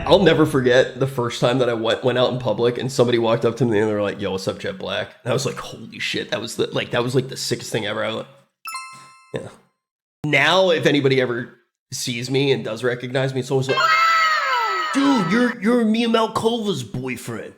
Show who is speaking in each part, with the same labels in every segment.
Speaker 1: I'll never forget the first time that I went out in public and somebody walked up to me and they were like, "Yo, what's up, Jet Black?" And I was like, "Holy shit!" That was the sickest thing ever. I was like, yeah. Now, if anybody ever sees me and does recognize me, it's always like, "Dude, you're Mia Malkova's boyfriend."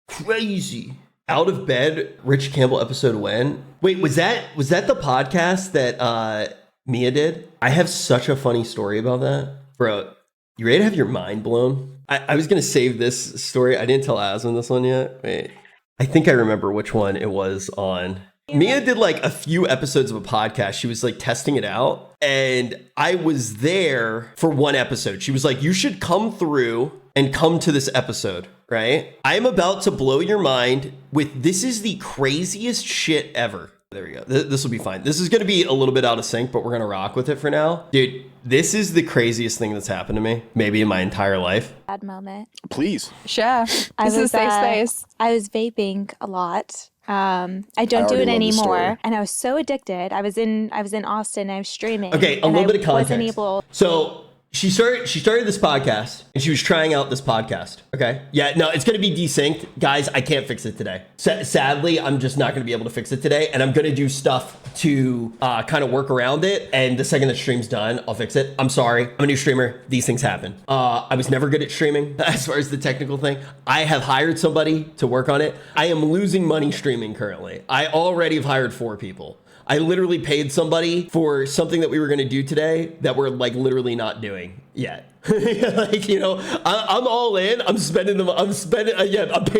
Speaker 1: Crazy. Out of Bed, Rich Campbell episode when? Wait, was that the podcast that Mia did? I have such a funny story about that, bro. You ready to have your mind blown? I was going to save this story. I didn't tell Aslan this one yet. Wait. I think I remember which one it was on. Mia did like a few episodes of a podcast. She was like testing it out. And I was there for one episode. She was like, "You should come through and come to this episode, right? I'm about to blow your mind with this is the craziest shit ever." There we go. This will be fine. This is going to be a little bit out of sync, but we're going to rock with it for now. Dude, this is the craziest thing that's happened to me, maybe in my entire life.
Speaker 2: Bad moment.
Speaker 3: Please.
Speaker 4: Sure. This is a safe space.
Speaker 2: I was vaping a lot. I don't do it anymore. And I was so addicted. I was in Austin. I was streaming.
Speaker 1: Okay, a little bit of context.
Speaker 2: Wasn't able.
Speaker 1: So she started this podcast and she was trying out this podcast. Okay. Yeah, no, it's going to be desynced. Guys, I can't fix it today. Sadly, I'm just not going to be able to fix it today. And I'm going to do stuff to kind of work around it. And the second the stream's done, I'll fix it. I'm sorry. I'm a new streamer. These things happen. I was never good at streaming as far as the technical thing. I have hired somebody to work on it. I am losing money streaming currently. I already have hired 4 people. I literally paid somebody for something that we were going to do today that we're like literally not doing yet. Like, you know, I'm all in. I'm pay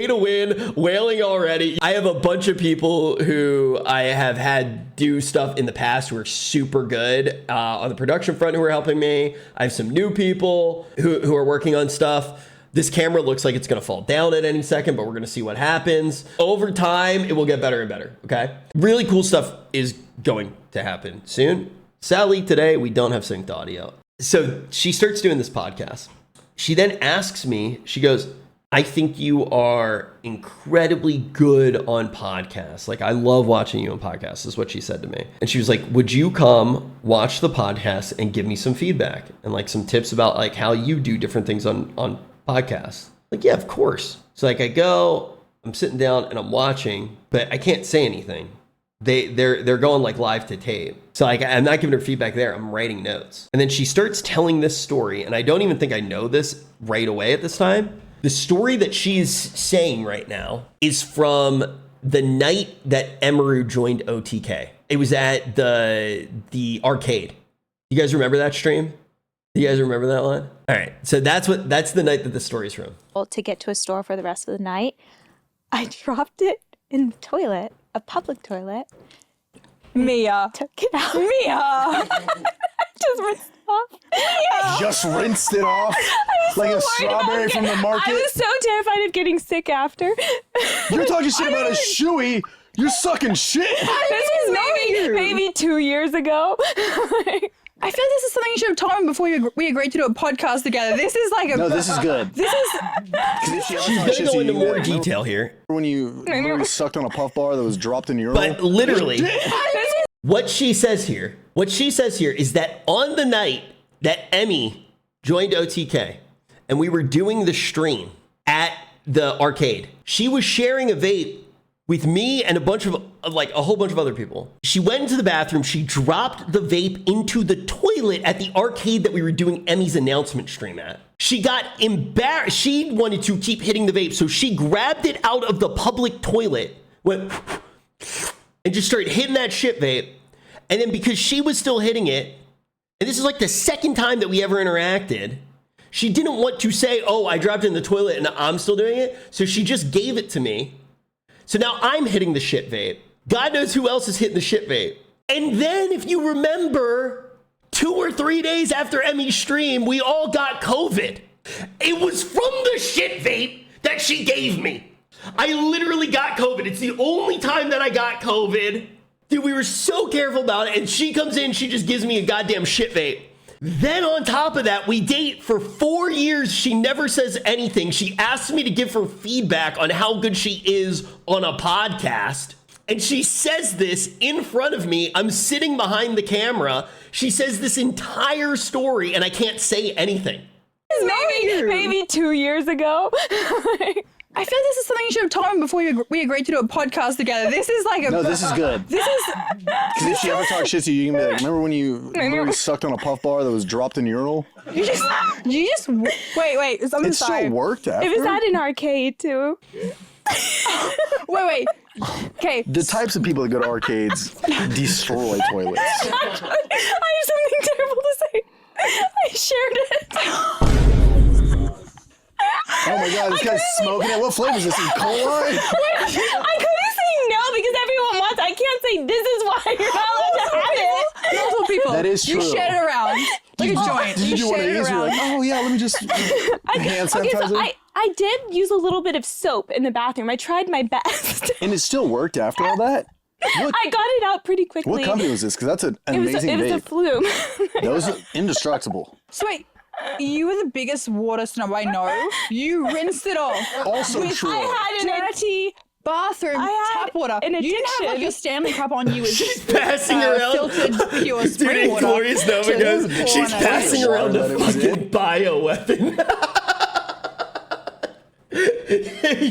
Speaker 1: to win, whaling already. I have a bunch of people who I have had do stuff in the past who are super good on the production front who are helping me. I have some new people who are working on stuff. This camera looks like it's going to fall down at any second, but we're going to see what happens. Over time, it will get better and better, okay? Really cool stuff is going to happen soon. Sadly, today, we don't have synced audio. So she starts doing this podcast. She then asks me, she goes, "I think you are incredibly good on podcasts. Like, I love watching you on podcasts," is what she said to me. And she was like, "Would you come watch the podcast and give me some feedback and like some tips about like how you do different things on podcasts?" Like, yeah, of course. So like I go, I'm sitting down and I'm watching, but I can't say anything. They're going like live to tape. So like I'm not giving her feedback there. I'm writing notes. And then she starts telling this story, and I don't even think I know this right away at this time. The story that she's saying right now is from the night that Emaru joined OTK. It was at the arcade. You guys remember that stream? You guys remember that one? All right. So that's the night that the story's from.
Speaker 2: To get to a store for the rest of the night, I dropped it in the toilet, a public toilet.
Speaker 4: Mia.
Speaker 2: Took it out.
Speaker 4: Mia.
Speaker 2: Just rinsed it off.
Speaker 4: Mia.
Speaker 3: Just rinsed it off like a strawberry from the market.
Speaker 2: I was so terrified of getting sick after.
Speaker 3: You're talking shit about a shoey. You're sucking shit.
Speaker 4: This was maybe 2 years ago. I feel this is something you should have told me before we agreed to do a podcast together. This is like a...
Speaker 3: No, this is good.
Speaker 4: This is...
Speaker 1: She's going to go into more detail here.
Speaker 3: When you literally sucked on a puff bar that was dropped in your
Speaker 1: But literally, what she says here is that on the night that Emmy joined OTK and we were doing the stream at the arcade, she was sharing a vape with me and a whole bunch of other people. She went into the bathroom, she dropped the vape into the toilet at the arcade that we were doing Emmy's announcement stream at. She got embarrassed. She wanted to keep hitting the vape, so she grabbed it out of the public toilet, went and just started hitting that shit vape. And then because she was still hitting it, and this is like the second time that we ever interacted, she didn't want to say, "Oh, I dropped it in the toilet and I'm still doing it." So she just gave it to me. So now I'm hitting the shit vape. God knows who else is hitting the shit vape. And then if you remember, 2 or 3 days after Emmy's stream, we all got COVID. It was from the shit vape that she gave me. I literally got COVID. It's the only time that I got COVID. Dude, we were so careful about it. And she comes in, she just gives me a goddamn shit vape. Then on top of that, we date for 4 years. She never says anything. She asks me to give her feedback on how good she is on a podcast. And she says this in front of me. I'm sitting behind the camera. She says this entire story and I can't say anything.
Speaker 4: maybe 2 years ago. I feel like this is something you should have told me before we agreed to do a podcast together. This is like a...
Speaker 3: No, this is good.
Speaker 4: This is...
Speaker 3: Because if she ever talks shit to you, you can be like, remember when you literally sucked on a puff bar that was dropped in urinal?
Speaker 4: You just... Wait. I'm
Speaker 3: It
Speaker 4: sorry.
Speaker 3: still worked after.
Speaker 2: It was at an arcade too.
Speaker 4: Wait. Okay.
Speaker 3: The types of people that go to arcades destroy toilets.
Speaker 4: I have something terrible to say. I shared it.
Speaker 3: Oh my god, this guy's smoking it. What flavor is this? E. coli?
Speaker 2: I couldn't say no because everyone wants. I can't say this is why you're not allowed to have it.
Speaker 4: Multiple people.
Speaker 3: That is
Speaker 4: You
Speaker 3: true.
Speaker 4: shared it around. Like a joint.
Speaker 3: Did you do one of
Speaker 4: shared it
Speaker 3: these? You're
Speaker 4: around.
Speaker 3: like, oh yeah, let me just hand sanitizer.
Speaker 2: So I did use a little bit of soap in the bathroom. I tried my best.
Speaker 3: And it still worked after all that? What,
Speaker 2: I got it out pretty quickly.
Speaker 3: what company was this? Because that's an
Speaker 2: It was
Speaker 3: amazing
Speaker 2: it was a
Speaker 3: vape.
Speaker 2: flume.
Speaker 3: Those are indestructible.
Speaker 4: So wait, you were the biggest water snob I know. You rinsed it off.
Speaker 3: Also true.
Speaker 2: I had an
Speaker 4: Dirty bathroom
Speaker 2: I had
Speaker 4: tap water.
Speaker 2: an
Speaker 4: You didn't have like
Speaker 2: addiction.
Speaker 4: your Stanley cup on you as
Speaker 1: Passing around.
Speaker 4: filtered pure spring
Speaker 1: Dude,
Speaker 4: water.
Speaker 1: Glorious Nova
Speaker 4: to
Speaker 1: goes,
Speaker 4: pour
Speaker 1: she's
Speaker 4: on it.
Speaker 1: passing
Speaker 3: Water
Speaker 1: around
Speaker 3: that
Speaker 1: a
Speaker 3: it was
Speaker 1: fucking bioweapon.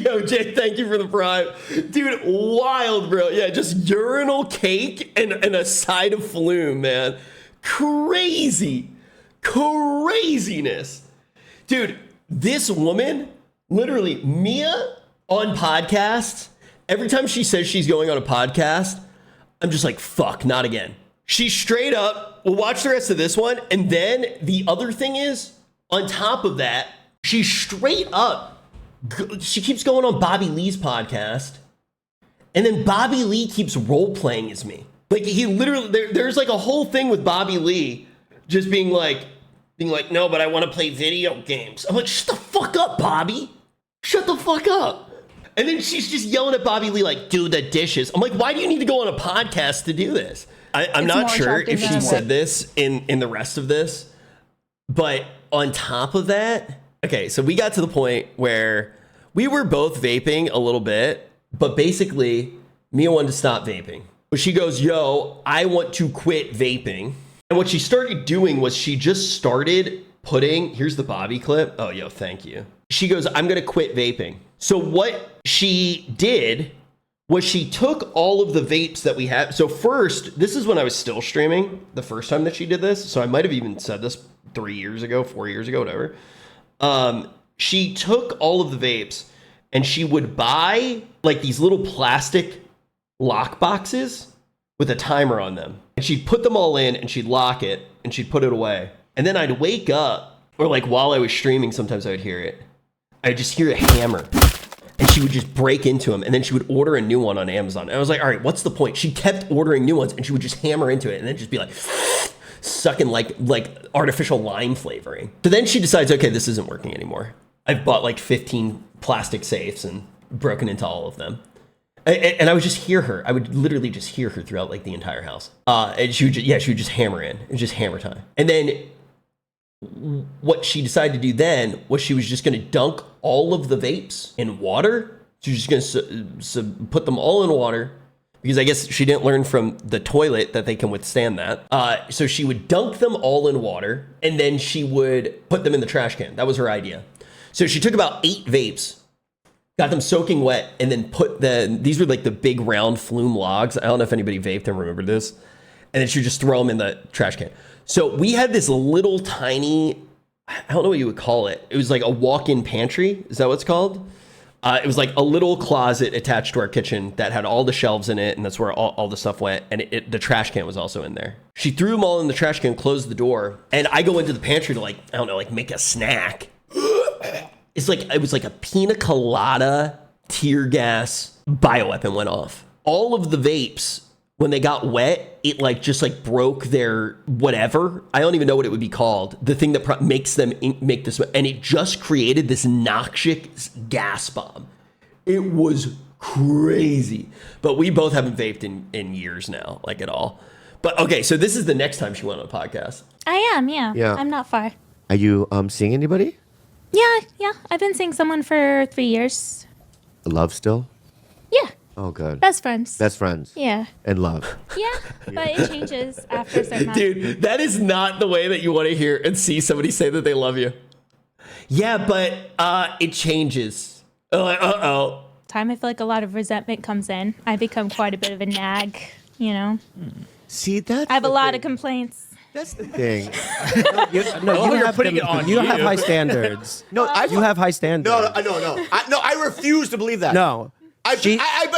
Speaker 1: Yo, Jay, thank you for the prime. Dude, wild, bro. Yeah, just urinal cake and a side of flume, man. Crazy. Craziness. Dude, this woman, literally, Mia on podcasts, every time she says she's going on a podcast, I'm just like, fuck, not again. She straight up, we'll watch the rest of this one. And then the other thing is, on top of that, she straight up, she keeps going on Bobby Lee's podcast. And then Bobby Lee keeps role playing as me. Like he literally, there's like a whole thing with Bobby Lee just being like, no, but I want to play video games. I'm like, shut the fuck up, Bobby. Shut the fuck up. And then she's just yelling at Bobby Lee like, do the dishes. I'm like, why do you need to go on a podcast to do this? I'm not
Speaker 4: more
Speaker 1: sure
Speaker 4: attractive
Speaker 1: if she
Speaker 4: than
Speaker 1: said this in the rest of this, but on top of that, okay, so we got to the point where we were both vaping a little bit, but basically Mia wanted to stop vaping. But she goes, yo, I want to quit vaping. And what she started doing was she just started putting, here's the Bobby clip. Oh, yo, thank you. She goes, I'm going to quit vaping. So what she did was she took all of the vapes that we had. So first, this is when I was still streaming the first time that she did this. So I might have even said this 3 years ago, 4 years ago, whatever. She took all of the vapes and she would buy like these little plastic lock boxes with a timer on them. And she'd put them all in and she'd lock it and she'd put it away. And then I'd wake up, or like while I was streaming, sometimes I would hear it. I'd just hear a hammer. And she would just break into them. And then she would order a new one on Amazon. And I was like, all right, what's the point? She kept ordering new ones and she would just hammer into it and then just be like sucking like artificial lime flavoring. So then she decides, okay, this isn't working anymore. I've bought like 15 plastic safes and broken into all of them. And I would just hear her. I would literally just hear her throughout like the entire house. And she would just hammer in. It was just hammer time. And then what she decided to do then was she was just going to dunk all of the vapes in water. She was just going to put them all in water because I guess she didn't learn from the toilet that they can withstand that. So she would dunk them all in water and then she would put them in the trash can. That was her idea. So she took about 8 vapes, got them soaking wet, and then these were like the big round flume logs. I don't know if anybody vaped and remember this. And then she would just throw them in the trash can. So we had this little tiny, I don't know what you would call it. It was like a walk-in pantry. Is that what it's called? It was like a little closet attached to our kitchen that had all the shelves in it. And that's where all the stuff went. And the trash can was also in there. She threw them all in the trash can, closed the door. And I go into the pantry to make a snack. It was like a pina colada tear gas bioweapon went off. All of the vapes, when they got wet, it just broke their whatever. I don't even know what it would be called. The thing that makes them make this, and it just created this noxious gas bomb. It was crazy. But we both haven't vaped in years now, like at all. But okay, so this is the next time she went on a podcast.
Speaker 2: I am, yeah.
Speaker 5: Yeah.
Speaker 2: I'm not far.
Speaker 5: Are you seeing anybody?
Speaker 2: Yeah. I've been seeing someone for 3 years.
Speaker 5: Love still?
Speaker 2: Yeah.
Speaker 5: Oh, good.
Speaker 2: Best friends.
Speaker 5: Best friends.
Speaker 2: Yeah.
Speaker 5: And love.
Speaker 2: Yeah, but it changes after a certain amount.
Speaker 1: Dude, that is not the way that you want to hear and see somebody say that they love you. Yeah, but it changes. Uh-oh.
Speaker 2: Time I feel like a lot of resentment comes in. I become quite a bit of a nag, you know.
Speaker 5: See, that's
Speaker 2: I have a
Speaker 5: the
Speaker 2: lot
Speaker 5: thing.
Speaker 2: of complaints.
Speaker 5: That's the thing.
Speaker 6: You're putting it on
Speaker 7: You
Speaker 6: you.
Speaker 7: have high standards.
Speaker 5: No,
Speaker 7: You have high standards.
Speaker 5: No. I refuse to believe that.
Speaker 7: No.
Speaker 5: But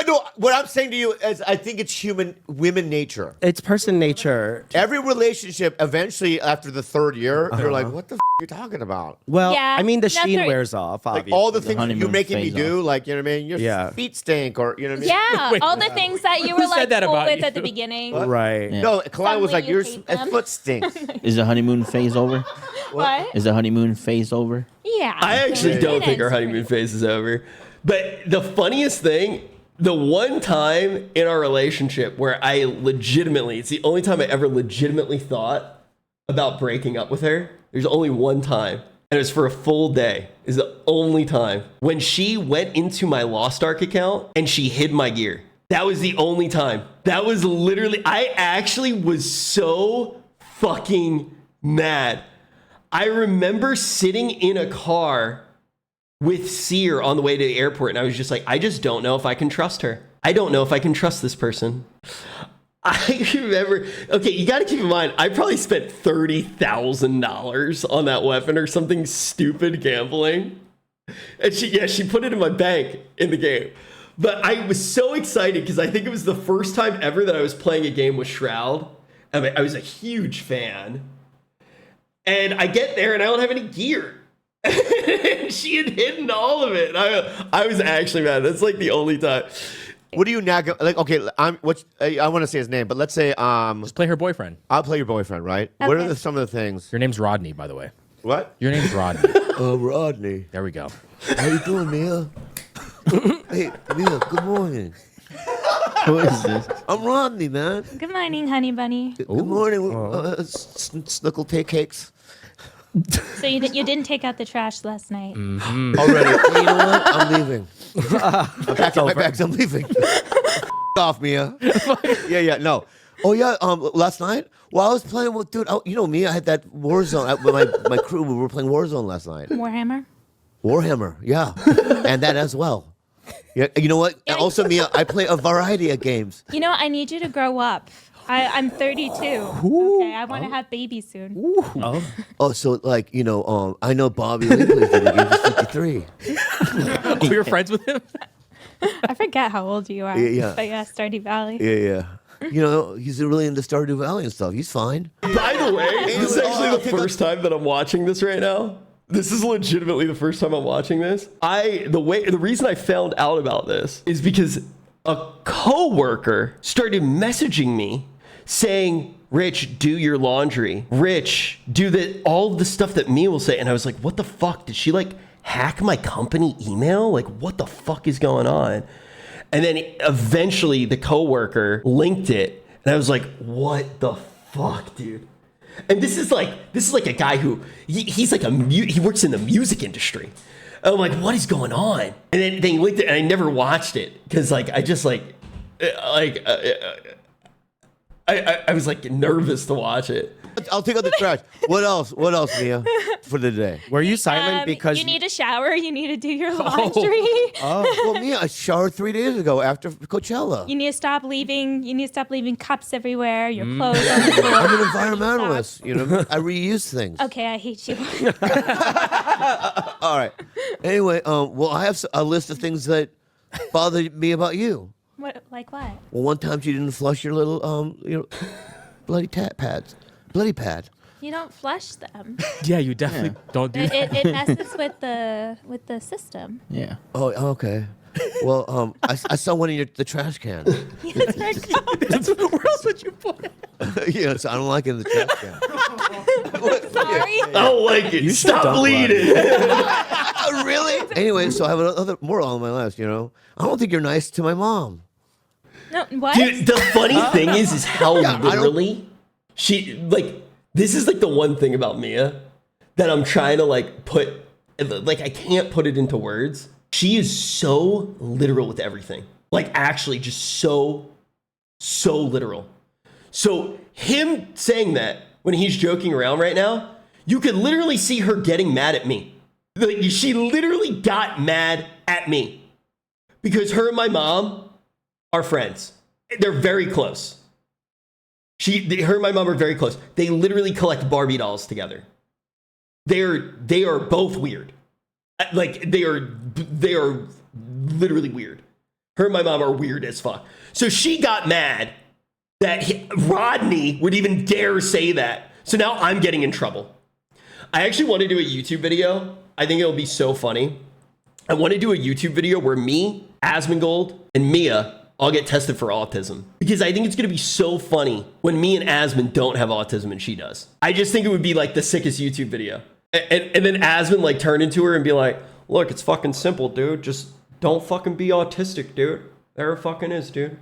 Speaker 5: no, what I'm saying to you is I think it's women nature.
Speaker 7: It's person nature.
Speaker 5: Every relationship, eventually, after the third year, you're like, what the f*** are you talking about?
Speaker 7: Well,
Speaker 2: Yeah,
Speaker 7: I mean, the
Speaker 2: nothing-
Speaker 7: sheen wears off,
Speaker 5: Like
Speaker 7: obviously.
Speaker 5: all the things that you're
Speaker 6: honeymoon
Speaker 5: making me
Speaker 6: phase
Speaker 5: do, like, you know what I mean? Your
Speaker 7: Yeah.
Speaker 5: feet stink, or, you know what I mean?
Speaker 2: Yeah, all the things that you were
Speaker 6: Who said
Speaker 2: like
Speaker 6: that
Speaker 2: cool
Speaker 6: about
Speaker 2: with
Speaker 6: you?
Speaker 2: at the beginning.
Speaker 7: Right.
Speaker 6: Yeah.
Speaker 5: No, Kalila was
Speaker 2: Suddenly
Speaker 5: like,
Speaker 2: you
Speaker 5: your
Speaker 2: hate them.
Speaker 5: foot stinks.
Speaker 6: Is the honeymoon phase over?
Speaker 2: What?
Speaker 6: Is the honeymoon phase over?
Speaker 2: Yeah.
Speaker 1: I actually
Speaker 2: It
Speaker 1: don't think our
Speaker 2: ends
Speaker 1: honeymoon
Speaker 2: pretty-
Speaker 1: phase is over. But the funniest thing, the one time in our relationship where it's the only time I ever legitimately thought about breaking up with her. There's only one time. And it was for a full day. Is the only time. When she went into my Lost Ark account and she hid my gear. That was the only time. That was literally, I actually was so fucking mad. I remember sitting in a car with Sear on the way to the airport, and I was just like, I just don't know if I can trust her. I don't know if I can trust this person. I remember, okay, you got to keep in mind, I probably spent $30,000 on that weapon or something stupid gambling. And she put it in my bank in the game. But I was so excited because I think it was the first time ever that I was playing a game with Shroud. I was a huge fan. And I get there and I don't have any gear. She had hidden all of it. I was actually mad. That's like the only time.
Speaker 5: What do you nag? Like, okay, I want to say his name, but let's say,
Speaker 6: Just play her boyfriend.
Speaker 5: I'll play your boyfriend, right? What are
Speaker 2: Okay.
Speaker 5: some of the things?
Speaker 6: Your name's Rodney, by the way.
Speaker 5: What?
Speaker 6: Your name's Rodney.
Speaker 5: Rodney.
Speaker 6: There we go.
Speaker 5: How you doing, Mia? Hey, Mia, good morning.
Speaker 6: Who is this?
Speaker 5: I'm Rodney, man.
Speaker 2: Good morning, honey bunny.
Speaker 5: Good morning. Snuckle take cakes.
Speaker 2: So you didn't take out the trash last night.
Speaker 5: Already. Hey, you know what? I'm leaving. I'm packing my bags. I'm leaving. Off, Mia. Yeah. No. Oh yeah. Last night, well, I was playing with dude. Oh, you know me. I had that Warzone with my crew. We were playing Warzone last night.
Speaker 2: Warhammer.
Speaker 5: Warhammer. Yeah, and that as well. Yeah. You know what?
Speaker 2: Yeah.
Speaker 5: Also, Mia, I play a variety of games.
Speaker 2: You know, I need you to grow up. I'm 32. Okay, I want to have babies soon.
Speaker 5: Oh, so like I know Bobby Lee plays video games. He's 53.
Speaker 6: Oh, you're friends with him?
Speaker 2: I forget how old you are.
Speaker 5: Yeah.
Speaker 2: But yeah, Stardew Valley.
Speaker 5: Yeah. You know, he's really into Stardew Valley and stuff. He's fine.
Speaker 1: By the way, this is actually
Speaker 5: I'll
Speaker 1: the
Speaker 5: take a-
Speaker 1: first time that I'm watching this right now. This is legitimately the first time I'm watching this. The reason I found out about this is because a coworker started messaging me saying, Rich, do your laundry. Rich, do all the stuff that Mia will say. And I was like, what the fuck? Did she like hack my company email? Like, what the fuck is going on? And then eventually the coworker linked it. And I was like, what the fuck, dude? And this is like a guy who he's like he works in the music industry. And I'm like, what is going on? And then they linked it and I never watched it because like I just I was like nervous to watch it.
Speaker 5: I'll take out the trash. What else, Mia, for the day?
Speaker 7: Were you silent because
Speaker 2: you need a shower. You need to do your laundry.
Speaker 5: Well, Mia, I showered 3 days ago after Coachella.
Speaker 2: You need to stop leaving. You need to stop leaving cups everywhere. Your clothes on the floor.
Speaker 5: I'm an environmentalist. You know, I reuse things.
Speaker 2: Okay, I hate you.
Speaker 5: All right. Anyway, well, I have a list of things that bother me about you.
Speaker 2: What? Like what?
Speaker 5: Well, one time you didn't flush your little, bloody pads. Bloody pad.
Speaker 2: You don't flush them.
Speaker 6: Yeah, you definitely don't do that.
Speaker 2: It messes with the system.
Speaker 6: Yeah.
Speaker 5: Oh, okay. Well, I saw one in the trash can.
Speaker 6: Where else would you put it?
Speaker 5: Yeah, so I don't like it in the trash can.
Speaker 2: Sorry.
Speaker 1: I don't like it. Stop bleeding.
Speaker 5: Really? Anyway, so I have another moral on my list, I don't think you're nice to my mom.
Speaker 2: No, what?
Speaker 1: Dude, the funny thing is how
Speaker 5: Yeah, I don't-
Speaker 1: literally she like this is like the one thing about Mia that I'm trying to like put like I can't put it into words. She is so literal with everything. Like actually just so literal. So him saying that when he's joking around right now, you could literally see her getting mad at me. Like, she literally got mad at me because her and my mom are friends. They're very close. Her and my mom are very close. They literally collect Barbie dolls together. They are both weird. Like, they are literally weird. Her and my mom are weird as fuck. So she got mad that Rodney would even dare say that. So now I'm getting in trouble. I actually want to do a YouTube video. I think it'll be so funny. I want to do a YouTube video where me, Asmongold, and Mia all get tested for autism. Because I think it's going to be so funny when me and Asmon don't have autism and she does. I just think it would be like the sickest YouTube video. And then Asmon like turn into her and be like, look, it's fucking simple, dude. Just don't fucking be autistic, dude. There it fucking is, dude.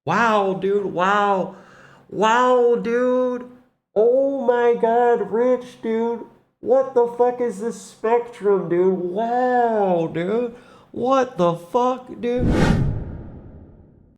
Speaker 1: Wow, dude. Wow. Wow, dude. Oh my God, Rich, dude. What the fuck is this spectrum, dude? Wow, dude. What the fuck, dude?